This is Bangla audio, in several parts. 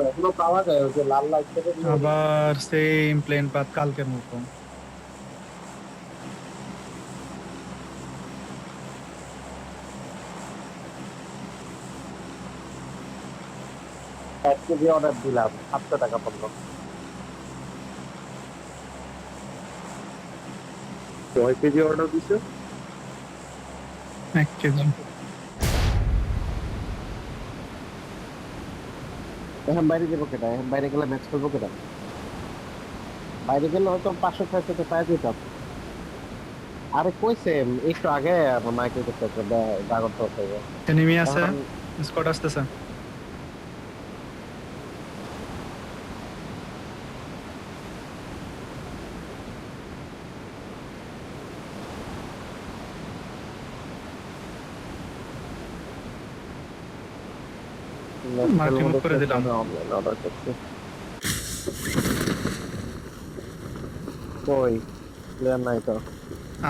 এখনো পাওয়া যায় ওই যে লাল লাইট থেকে আবার সেম প্লেন পাত কালকের মতো। এক কেজি অর্ডার দিলাম 700 টাকা পড়লো। কয় কেজি অর্ডার দিছে? 1 কেজি। এখন বাইরে যাবো কেটা, এখন বাইরে গেলে ম্যাচ করবো কেটা, বাইরে গেলে হয়তো 500-600 পাই যেতাম। আরে কইছে একটু আগে আমার মাইকেল করতেছে ড্রাগন টস হয়ে। এনিমি আছে, এখন স্কোয়াড আসতেছে। মাল্টি মুভ করে দিলাম। অনলাইন অর্ডার করছি। কই প্লেয়ার নাই তো।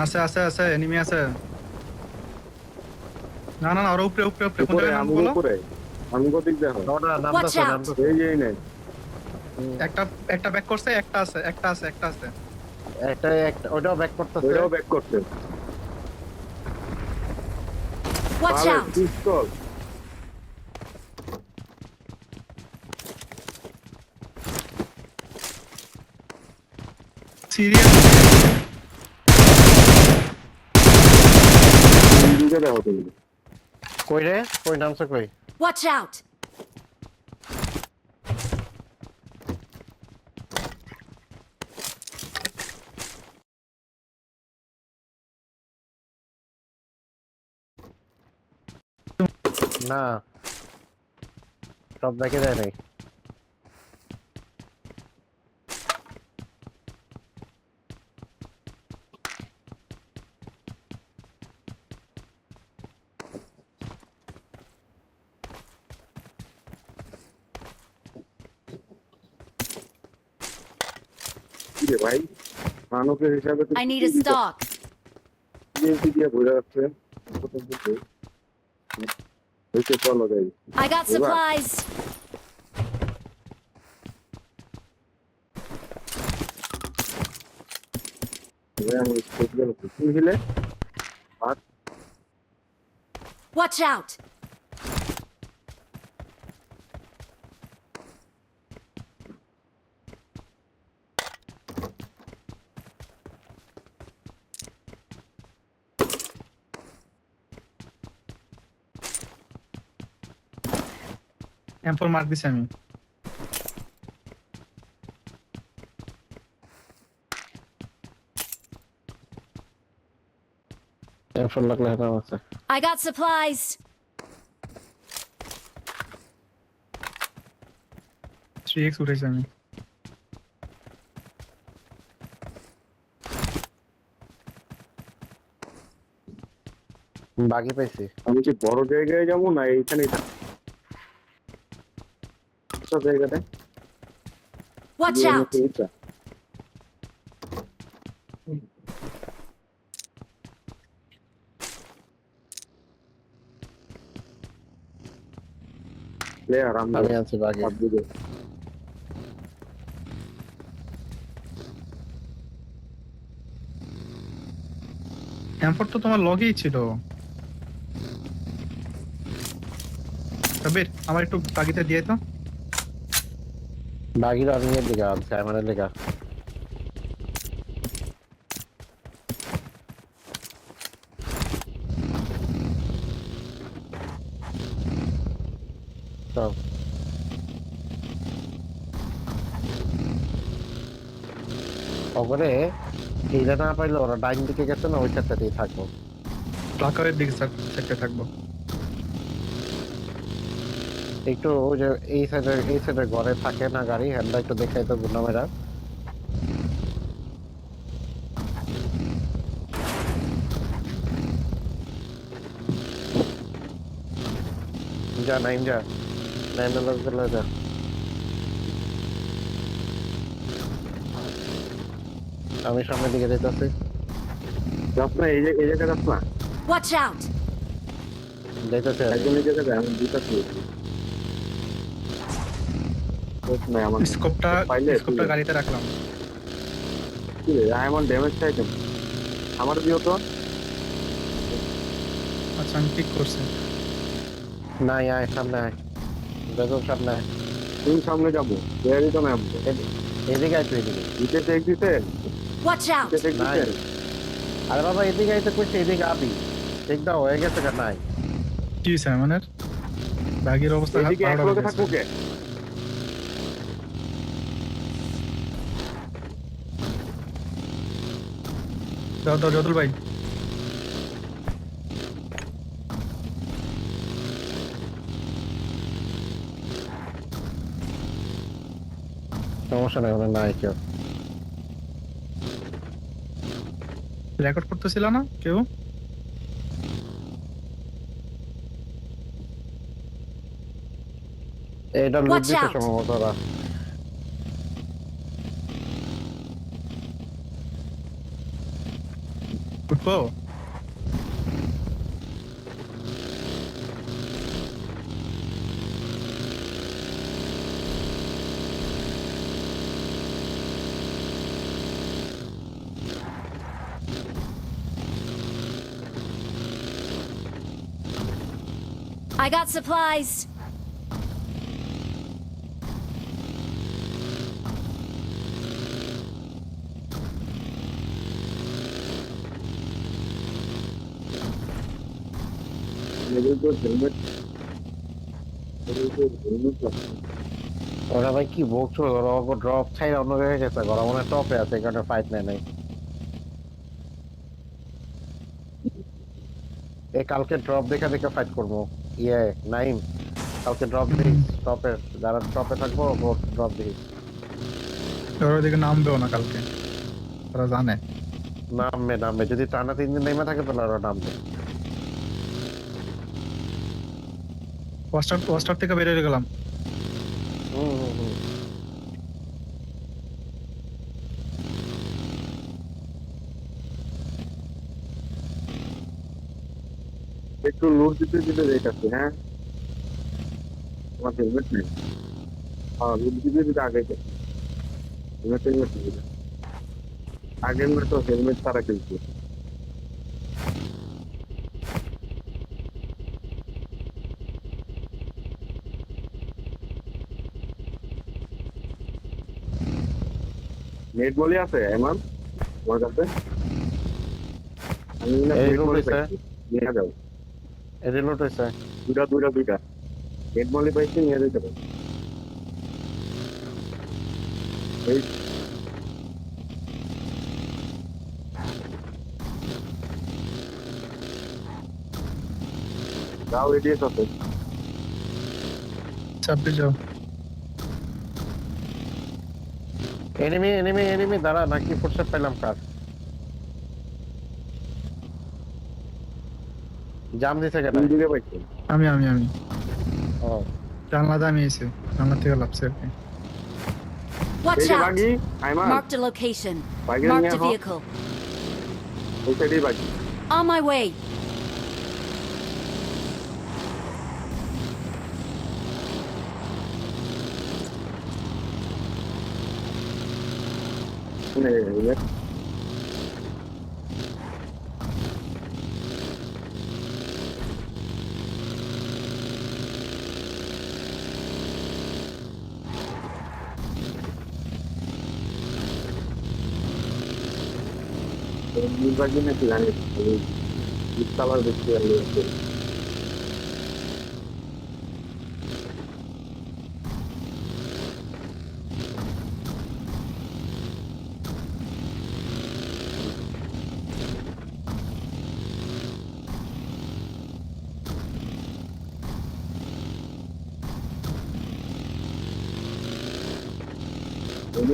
আছে আছে আছে, এনিমি আছে। না না না, ওর উপরে উপরে উপরে কোন উপরে জায়গায় নামবো আমগো বলো? উপরে, আমগো দিক দেখো। ওটা Watch নামতেছে out! নামতেছে। এই যে নাই একটা একটা ব্যাক করছে, একটা আছে একটা আছে একটা আছে। একটা একটা ওটাও ব্যাক করতেছে। ওইটাও ব্যাক করছে। Watch পালে out! পিস্তল সিরিয়াস। দিকে দেখো তুমি। কই রে, কই নামছে কই? Watch out! না সব দেখে যায় নাই। কি রে ভাই, মানবের হিসাবে তো I need a stock. TNT দিয়ে ভরে রাখছে। হইতে চলো যাই। I got Eva. supplies. আমি স্পেশাল কিছু হিলে আর Watch out! M4 মার্ক দিছি আমি। টেনশন লাগলে না আছে। I got supplies. 3x উঠেছি আমি। বাগি পাইছি। আমি কি বড় জায়গায় যাবো না এইখানেই থাকবো? সব জায়গাটা Watch out! এইটা প্লেয়ার আমি আছি বাগি। আমি M4 তো তোমার লগেই ছিল। কবির আমার একটু বাগিতে দিয়ে তো। বাগির অনেক দিকে আছে আমার লেখা। তো ওপরে এইটা না পাইলে ওরা ডাইন দিকে গেছে না, ওই সাইডটাতেই থাকবো। প্লাকারের দিকে সেক্টে থাকবো। একটু ওই যে এই সাইডে ঘরে থাকে না গাড়ি, হ্যান্ডা একটু দেখাই তো গুন্ডামেরা। যা নাইম যা, নাইমের লোক যা। আমি সামনের দিকে যেতেছি। যাস না এই জায়গায় যাস না, Watch out! যাইতেছি একদম এই জায়গায় আমি দুটা পেয়েছি। নাই আমার স্কোপটা পাইলে স্কোপটা গাড়িতে রাখলাম। কি রে এমন ড্যামেজ চাই কেন আমার দিও তো আচ্ছা আমি পিক করছি। নাই আয় সামনে আয়, বেদম সামনে আয়। তুমি সামনে যাবো বেয়ারি তো নামবো এদিকে আয়, তুই এদিকে। নিচে চেক দিতে Watch out! নিচে চেক নাই, দিতে আরে বাবা এদিকে আইতে কইছে, এদিকে আবি। ঠিক দাও, হয়ে গেছে কেন? নাই কি হয়েছে আমাদের ব্যাগের অবস্থা এদিকে এক ভালো লোকে হয়ে থাকবো গেছে। কে দাও দাও যদুল ভাই। সমস্যা নাই, ওখানে নাই কেউ। রেকর্ড করতেছিল না কেউ? এটা লুট Watch দিতে out! সম্ভবত ওরা। উঠবো? I got supplies. হেলমেট ওরা ভাই কি বকছো, ওরা ড্রপ ছাই অন্য জায়গায় গেছে, ওরা মনে টপে আছে, এখানে ফাইট নেয় নাই। এই কালকে ড্রপ দেখে দেখে ফাইট করবো। ইয়ে নাইম, কালকে ড্রপ দিস, টপে যারা টপে থাকবো ড্রপ দিস। ওরা ওদিকে নামবেও না কালকে, ওরা জানে। নামবে নামবে, যদি টানা 3 দিন নেমে থাকে তাহলে ওরা নামবে। ওয়াস্টার থেকে বেরিয়ে গেলাম। হুম হুম হুম। একটু লুট দিতে দিতে যাইতাছি হ্যাঁ আমার হেলমেট নেই হ্যাঁ লুট দিতে দিতে আগে হেলমেট হেলমেট আগের মেয়ে তো হেলমেট ছাড়া খেলছে নেট বলি আছে এমন আমার কাছে আমি না এই নেট লুট বলি হইছে, পাইছি নিয়ে যাও এই লুট হইছে। দুইটা নেট বলি পাইছি নিয়ে যেতে পারি এই যাও এডিএস আছে চাপে যাও। এনিমি এনিমি এনিমি, দাঁড়া, নাকি ফুটস্টেপ পেলাম কার? জাম দিছে কেন? দুই দিকে পাইছি আমি আমি আমি ও জানলাতে আমি এসে জানলা থেকে লাভছে আর কি। Watch এই যে out! বাগি আইমান Marked a location. বাগি Marked নিয়ে a হো vehicle. ওই সাইডেই বাগি On my way. হেলমেট নির্বাচন নাকি জানি বিশালার দেখতে গেলে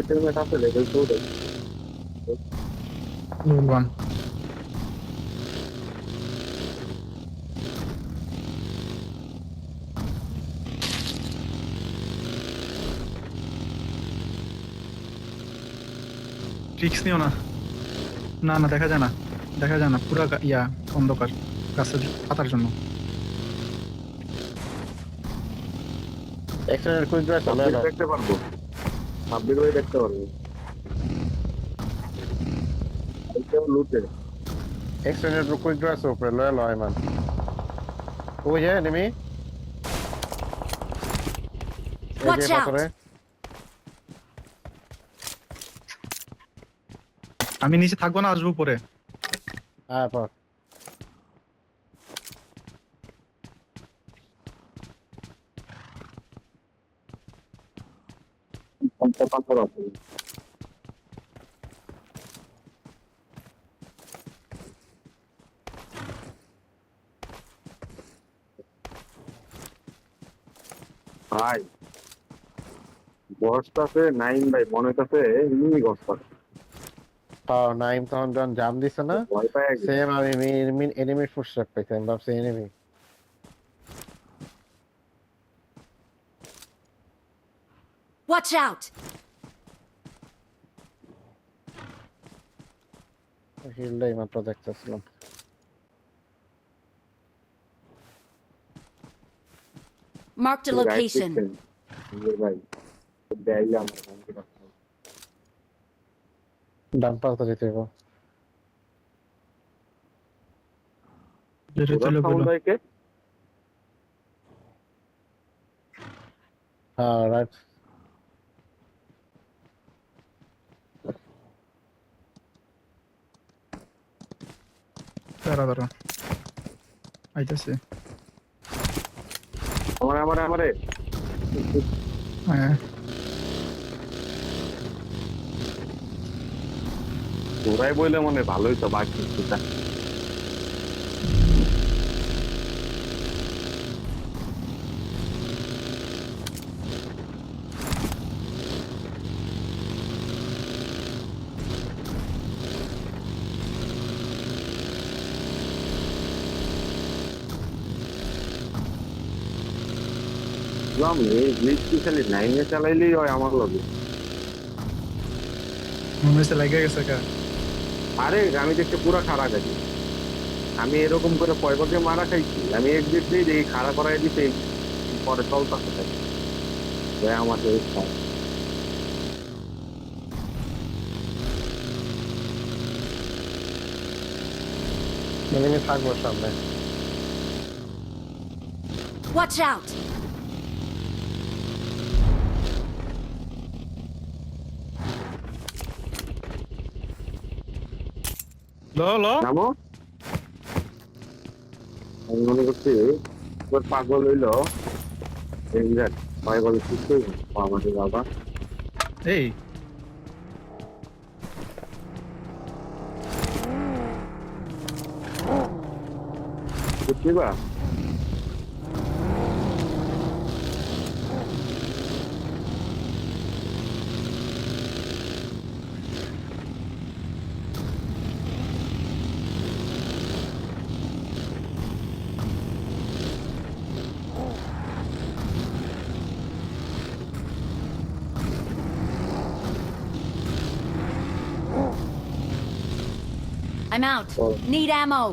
হেলমেট আছে লেভেল 2 ভুলবান রিক্স নিও না। না না দেখা যায় না, দেখা যায় না, পুরা ইয়া অন্ধকার গাছের পাতার জন্য। এক্সটেন্ডেড কুইক ড্রাইভ চলে সাবজেক্ট এলো। দেখতে পারবো, সাবজেক্ট হয়ে দেখতে পারবো। এইটাও লুটে। এক্সটেন্ডেড কুইক ড্রাইভ উপরে লয়ে এলো আইমান। ওই যে এনিমি, এই যে Watch out! পাথরে। আমি নিচে থাকবো না, আসবো পরে। হ্যাঁ পর। পাথর আছে। ভাই গছটাতে নাইন ভাই মনে হইতাছে এমনি গছটা তাও নাইম তখন যখন জাম দিছে না, ভয় পায় গেছে। সেম আমি এনিমির ফুটস্টেপ পাইছি, আমি ভাবছি এনিমি। Watch out! হিলটাই মাত্র দেখতেছিলাম। Marked a location. ভাই দেয়াইলে আমার ভাঙতে পারতাম। ডান পাশে যেতে হবে। যেটা ওরা ছিল সাউন্ড বলো। হয় কে? হ্যাঁ রাইট। দাঁড়া দাঁড়া, আইতাছে। আমারে হ্যাঁ, ওরাই বললে মনে হয় ভালোই তো বাকি কিছুটা। আমি এই গ্লিচটি খালি নাইনে চালাইলেই হয় আমার লগে। মনে হচ্ছে লেগে গেছে কা। আরে আমি দেখতে পুরো খারাপ গেছি, আমি এরকম করে পয়বাকে মারা খাইছি, আমি এক্সিট দিয়ে দেখি খাড়া করাই দিতে পরে চলতেছে থাকে আমাকে এনিমি থাকবো সামনে। Watch out! লো লো, নামো। আমি মনে করছি এবার পাগল হইলো পাগল সুস্থ আমাদের বাবা এই বুঝছি বা I'm out. Oh. Need ammo.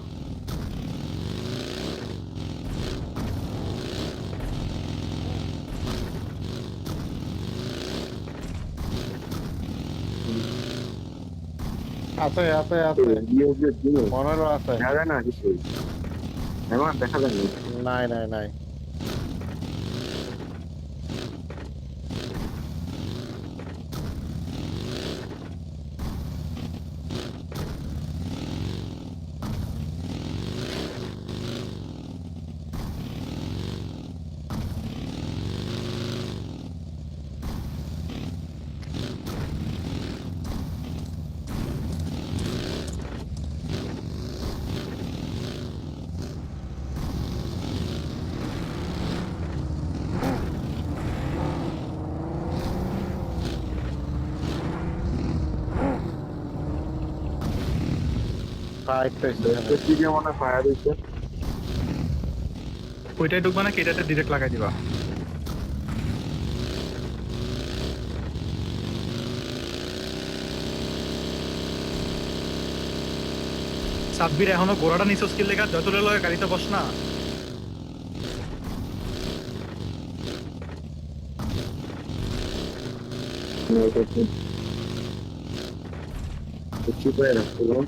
আছে আছে আছে, 15 আছে। দেখা যায় না কিছু আমার দেখা যায় না। নাই নাই নাই। ফাইট পেয়েছে। দিকে মনে ফায়ার হয়েছে। ওইটাই ঢুকবা নাকি এটাতে ডিরেক্ট লাগাই দিবা? সাব্বির এখনো ঘোড়াটা নিচে স্কিল লেখা যতটা লগে গাড়িতে বস না। এটা কি করে রাখতে হবে?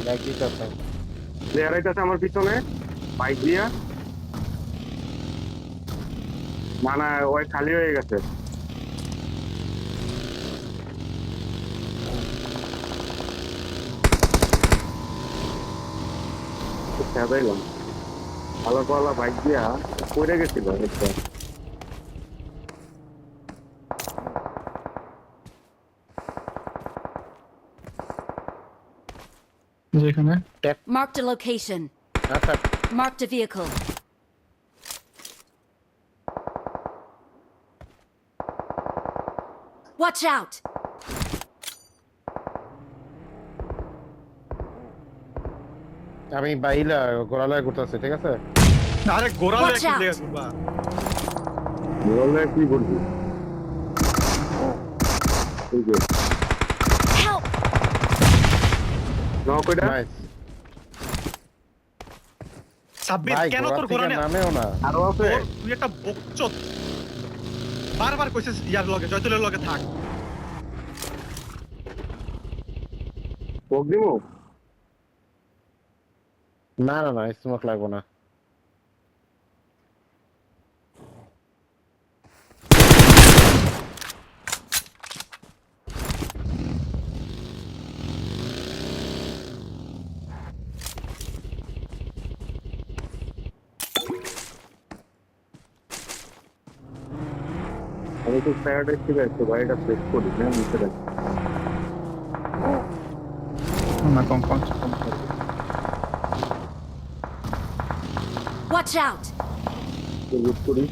ব্যাগ দিতেছে। প্লেয়ার আইতাছে আমার পিছনে বাইক দিয়া। না না, ওই খালি হয়ে গেছে। খেয়ালাম ভালো পালা বাইক দিয়া পড়ে গেছিল একটা। যেখানে Marked a location. আচ্ছা, Marked a vehicle. Watch out! আমি বাইলা গোড়ালয় ঘুরতেছি, ঠিক আছে? আরে গোড়ালে Watch কি out! লেগে করবা? বললে কি করবি? এই যে Help! নাও কইটা নাইস সাব্বির ভাই, কেন ঘোড়া তোর থেকে গোড়া নেই? নামেও না। আরো আছে। তুই একটা বকচোদ। বারবার কইছিস ইয়ার লগে জয়তুলের লগে থাক। কোক দিমু? না না না, স্মোক লাগবো না। আমি তো প্যারাডাইস থেকে আসছি, গাড়িটা চেক করি না নিচে রাখি। না কম্পাউন্ড। Watch out! বুঝ করি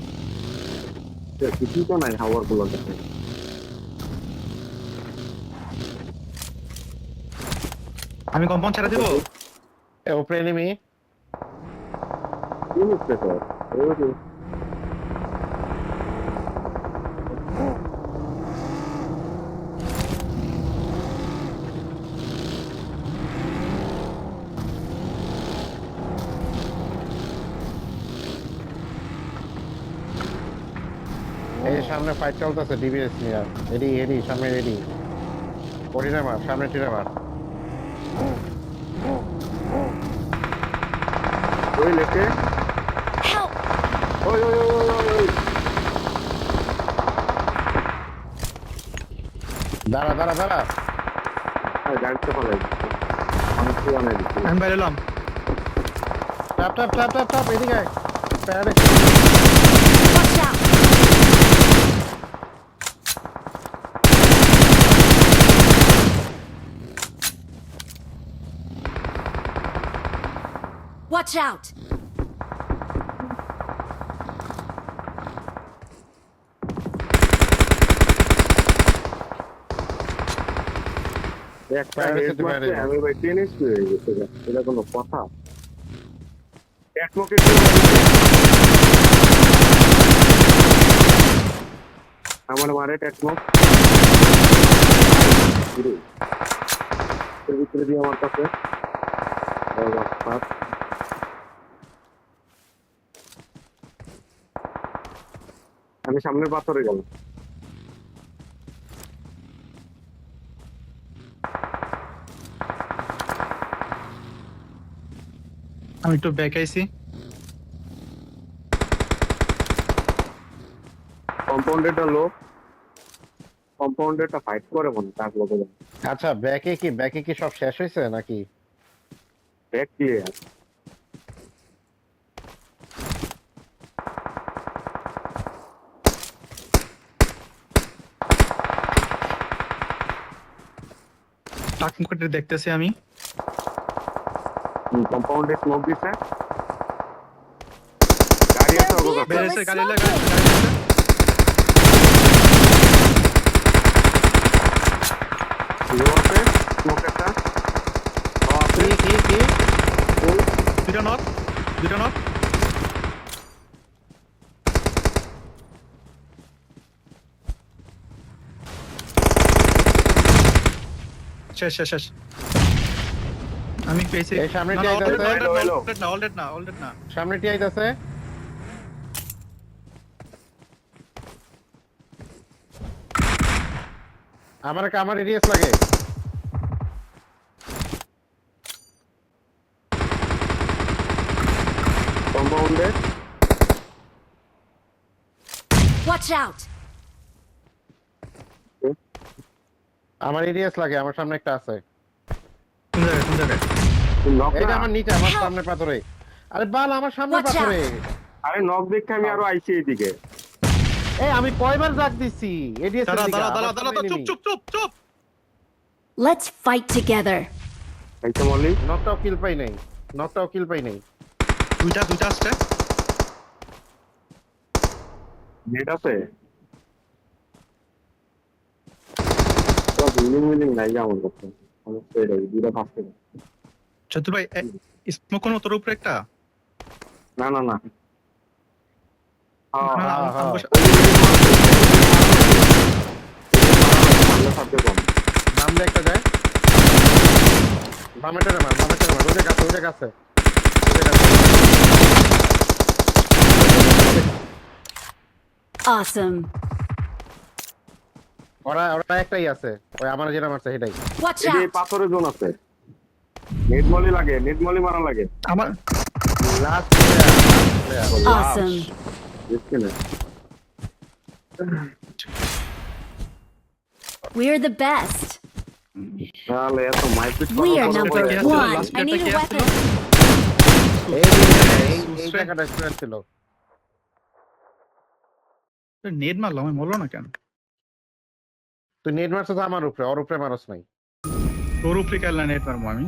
কিছুই তো নাই হাওয়ার গুলো দেখে। আমি কম্পাউন্ড ছেড়ে দিব। এ উপরে এনিমি। কি বুঝতে স্যার? ওই যে এই যে সামনে ফাইট চলতেছে ডিবিএস নিয়ে। এডি এডি সামনে এডি। ওটিটা মার, সামনে টিটা মার। ওই লেখে Help! ওই ওই ওই ওই ওই ওই দাঁড়া দাঁড়া দাঁড়া। গাড়িতে ফেলাই অনেক পুরানো দিচ্ছে। আমি বাইরে এলাম। Tap tap tap tap tap, এদিকে আয়। Paradise. Watch out! Watch out! একটা হেড মারছে আমি ভাই টেনিস হয়ে গেছে। এটা কোনো কথা? এক মুখে আমার মারে টেকমক এর ভিতরে দিয়ে আমার কাছে আমি সামনের পাথরে গেলাম। আমি একটু ব্যাক আইছি। কম্পাউন্ডেরটা লোক, কম্পাউন্ডেরটা ফাইট করে মনে তার লোকে আচ্ছা, ব্যাকে কি সব শেষ হয়েছে নাকি? Back clear. টাকমুকটে দেখতেছি আমি। কম্পাউন্ডে স্মোক দিছে, গাড়ি আছে Their ওগো কাছে। vehicle বেরেছে is গাড়ি smoking! লো আছে স্মোক একটা আছে। কি দুইটা নক, দুইটা নক। শেষ শেষ শেষ আমি পেয়েছি এই সামনে না, টিআই না, আছে। অলরেড না সামনে টিআই আছে। আমার এরিয়াস লাগে। কম্পাউন্ডে Watch out! আমার এরিয়াস লাগে, আমার সামনে একটা আছে। কোন জায়গায় নক এইটা না। আমার নিচে, আমার সামনে পাথরে। আরে বাল, আমার সামনে Watch out! পাথরে। আরে নক দেখে আমি আরো আইছি এইদিকে। এই আমি কয়বার ডাক দিছি এরিয়াস এর দাঁড়া দিকে। দাঁড়া আমার দাঁড়া সামনে দাঁড়া enemy। চুপ Let's fight together. আইছে মলি। নকটাও কিল পাই নাই, নকটাও কিল পাই নাই। দুইটা আসছে নেট আছে। তো মিলিং নাই আমার কাছে। আমি সেটা দুইটা ফাস্টে। চতুর ভাই স্মোক কোন তোর উপরে একটা না। না, হ্যাঁ, আমার হ্যাঁ। বসে- আমরা সবচেয়ে কম। নাম দিয়ে একটা যায়। বামেটারে মার। ওদের কাছে। Awesome. ওরা একটাই আছে, ওই আমার যেটা মারছে সেটাই। Watch এই যে out! পাথরে জোন আছে। নেট মলি মারা লাগে। আমার লাস্ট প্লেয়ার। Awesome. দেখছি না। We're the best. তাহলে এত মাইপিট We are Last number player কে আসছিল? one. Last I player need K a আসছিল? weapon. এই জায়গাটা স্টুডেন্ট ছিল। নেট মারলাম আমি মরলো না কেন তুই নেট মারছিস আমার উপরে, ওর উপরে মারস নাই। তোর উপরে কেন নেট মারবো আমি